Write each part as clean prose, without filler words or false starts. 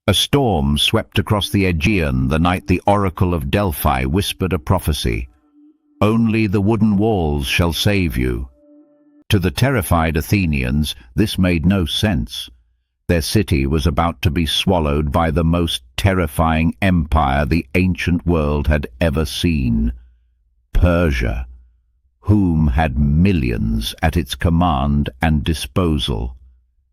A storm swept across the Aegean the night the oracle of Delphi whispered a prophecy. "Only the wooden walls shall save you." To the terrified Athenians, this made no sense. Their city was about to be swallowed by the most terrifying empire the ancient world had ever seen. Persia, whom had millions at its command and disposal.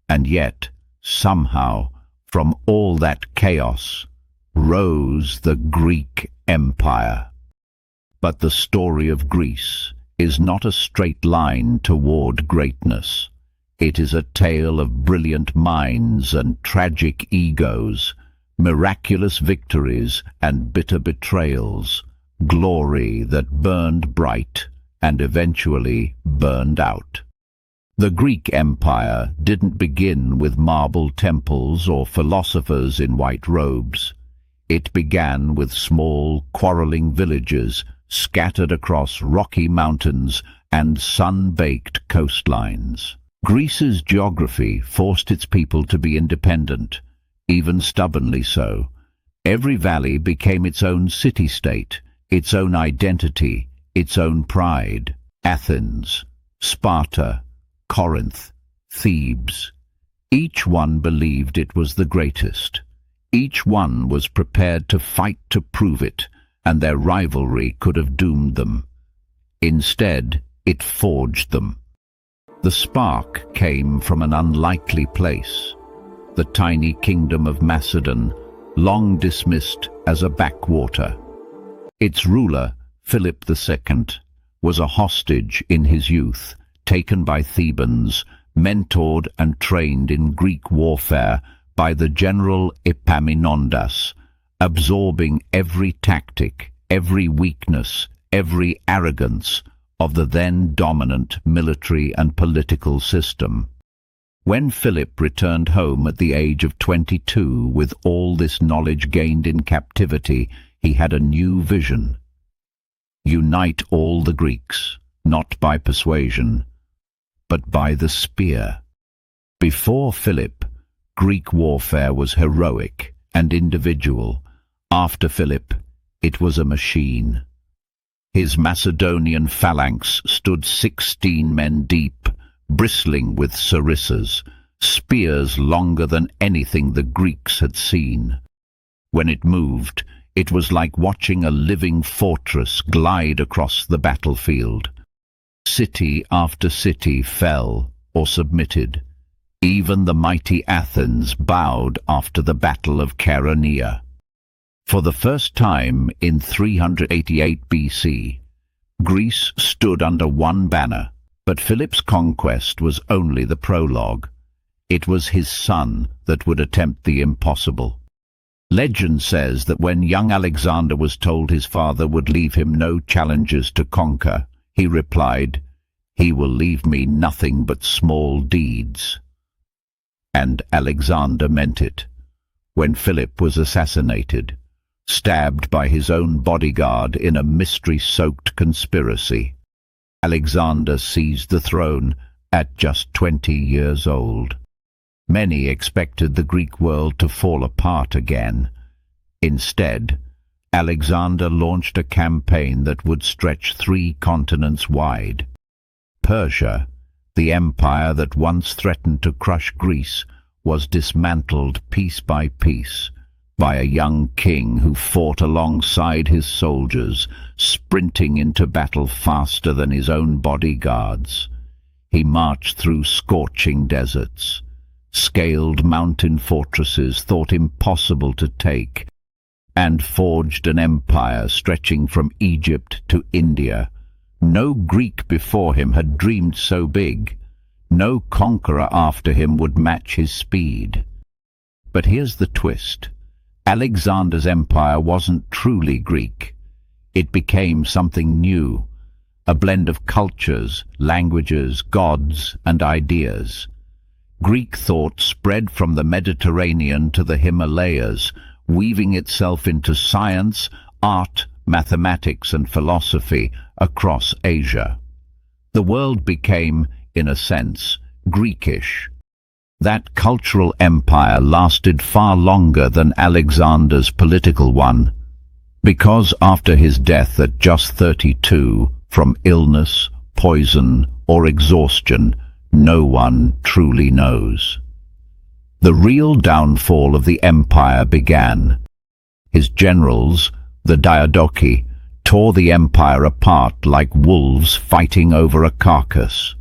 And yet, somehow, from all that chaos, rose the Greek Empire. But the story of Greece is not a straight line toward greatness. It is a tale of brilliant minds and tragic egos, miraculous victories and bitter betrayals, glory that burned bright and eventually burned out. The Greek Empire didn't begin with marble temples or philosophers in white robes. It began with small, quarreling villages scattered across rocky mountains and sun-baked coastlines. Greece's geography forced its people to be independent, even stubbornly so. Every valley became its own city-state, its own identity, its own pride. Athens, Sparta, Corinth, Thebes. Each one believed it was the greatest. Each one was prepared to fight to prove it, and their rivalry could have doomed them. Instead, it forged them. The spark came from an unlikely place, the tiny kingdom of Macedon, long dismissed as a backwater. Its ruler, Philip II, was a hostage in his youth, taken by Thebans, mentored and trained in Greek warfare by the general Epaminondas, absorbing every tactic, every weakness, every arrogance of the then dominant military and political system. When Philip returned home at the age of 22 with all this knowledge gained in captivity, he had a new vision. Unite all the Greeks, not by persuasion, but by the spear. Before Philip, Greek warfare was heroic and individual. After Philip, it was a machine. His Macedonian phalanx stood 16 men deep, bristling with sarissas, spears longer than anything the Greeks had seen. When it moved, it was like watching a living fortress glide across the battlefield. City after city fell or submitted. Even the mighty Athens bowed after the Battle of Chaeronea. For the first time in 388 BC, Greece stood under one banner, but Philip's conquest was only the prologue. It was his son that would attempt the impossible. Legend says that when young Alexander was told his father would leave him no challenges to conquer, he replied, "He will leave me nothing but small deeds." And Alexander meant it. When Philip was assassinated, stabbed by his own bodyguard in a mystery-soaked conspiracy, Alexander seized the throne at just 20 years old. Many expected the Greek world to fall apart again. Instead, Alexander launched a campaign that would stretch 3 continents wide. Persia, the empire that once threatened to crush Greece, was dismantled piece by piece by a young king who fought alongside his soldiers, sprinting into battle faster than his own bodyguards. He marched through scorching deserts, scaled mountain fortresses thought impossible to take, and forged an empire stretching from Egypt to India. No Greek before him had dreamed so big. No conqueror after him would match his speed. But here's the twist. Alexander's empire wasn't truly Greek. It became something new, a blend of cultures, languages, gods, and ideas. Greek thought spread from the Mediterranean to the Himalayas, weaving itself into science, art, mathematics, and philosophy across Asia. The world became, in a sense, Greekish. That cultural empire lasted far longer than Alexander's political one, because after his death at just 32, from illness, poison, or exhaustion, no one truly knows. The real downfall of the empire began. His generals, the Diadochi, tore the empire apart like wolves fighting over a carcass.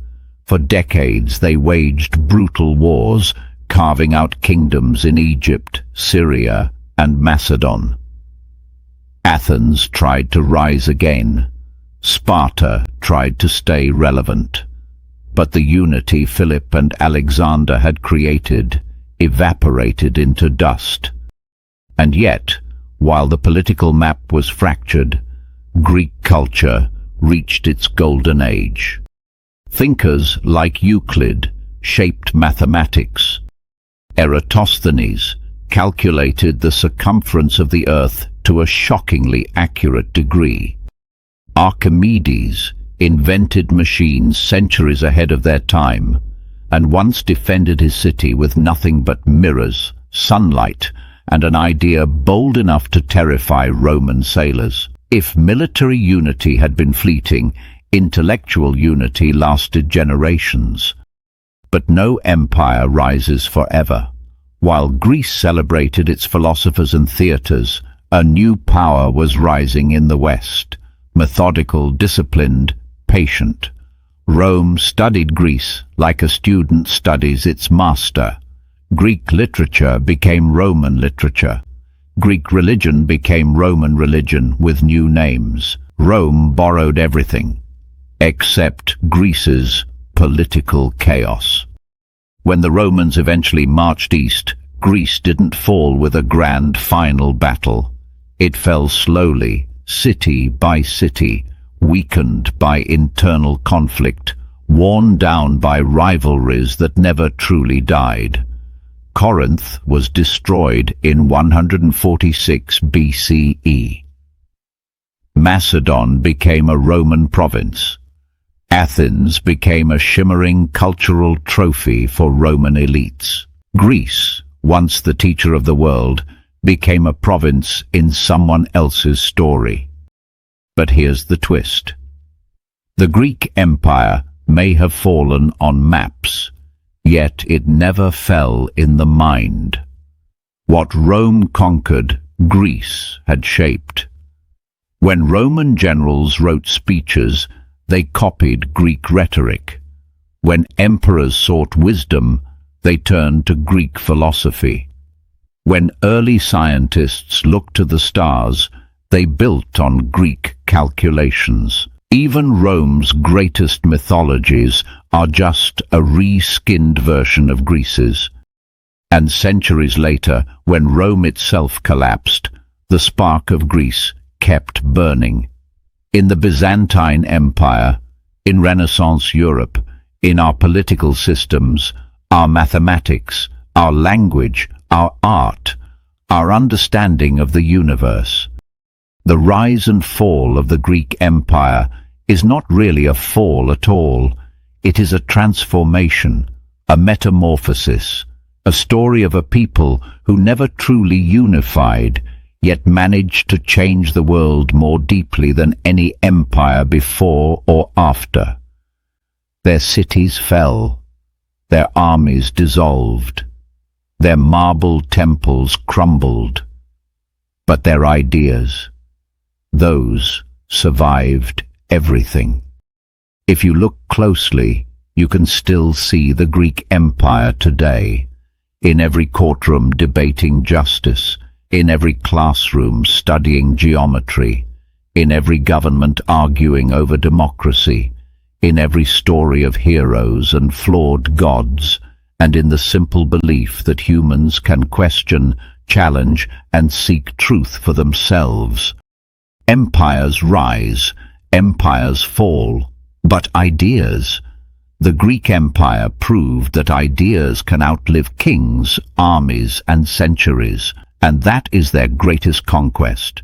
For decades they waged brutal wars, carving out kingdoms in Egypt, Syria, and Macedon. Athens tried to rise again. Sparta tried to stay relevant. But the unity Philip and Alexander had created evaporated into dust. And yet, while the political map was fractured, Greek culture reached its golden age. Thinkers like Euclid shaped mathematics. Eratosthenes calculated the circumference of the earth to a shockingly accurate degree. Archimedes invented machines centuries ahead of their time, and once defended his city with nothing but mirrors, sunlight, and an idea bold enough to terrify Roman sailors. If military unity had been fleeting, intellectual unity lasted generations. But no empire rises forever. While Greece celebrated its philosophers and theatres, a new power was rising in the West, methodical, disciplined, patient. Rome studied Greece like a student studies its master. Greek literature became Roman literature. Greek religion became Roman religion with new names. Rome borrowed everything, except Greece's political chaos. When the Romans eventually marched east, Greece didn't fall with a grand final battle. It fell slowly, city by city, weakened by internal conflict, worn down by rivalries that never truly died. Corinth was destroyed in 146 BCE. Macedon became a Roman province. Athens became a shimmering cultural trophy for Roman elites. Greece, once the teacher of the world, became a province in someone else's story. But here's the twist. The Greek Empire may have fallen on maps, yet it never fell in the mind. What Rome conquered, Greece had shaped. When Roman generals wrote speeches, they copied Greek rhetoric. When emperors sought wisdom, they turned to Greek philosophy. When early scientists looked to the stars, they built on Greek calculations. Even Rome's greatest mythologies are just a re-skinned version of Greece's. And centuries later, when Rome itself collapsed, the spark of Greece kept burning. In the Byzantine Empire, in Renaissance Europe, in our political systems, our mathematics, our language, our art, our understanding of the universe. The rise and fall of the Greek Empire is not really a fall at all. It is a transformation, a metamorphosis, a story of a people who never truly unified, yet managed to change the world more deeply than any empire before or after. Their cities fell, their armies dissolved, their marble temples crumbled, but their ideas, those survived everything. If you look closely, you can still see the Greek Empire today, in every courtroom debating justice, in every classroom studying geometry, in every government arguing over democracy, in every story of heroes and flawed gods, and in the simple belief that humans can question, challenge, and seek truth for themselves. Empires rise, empires fall, but ideas. The Greek Empire proved that ideas can outlive kings, armies, and centuries, and that is their greatest conquest.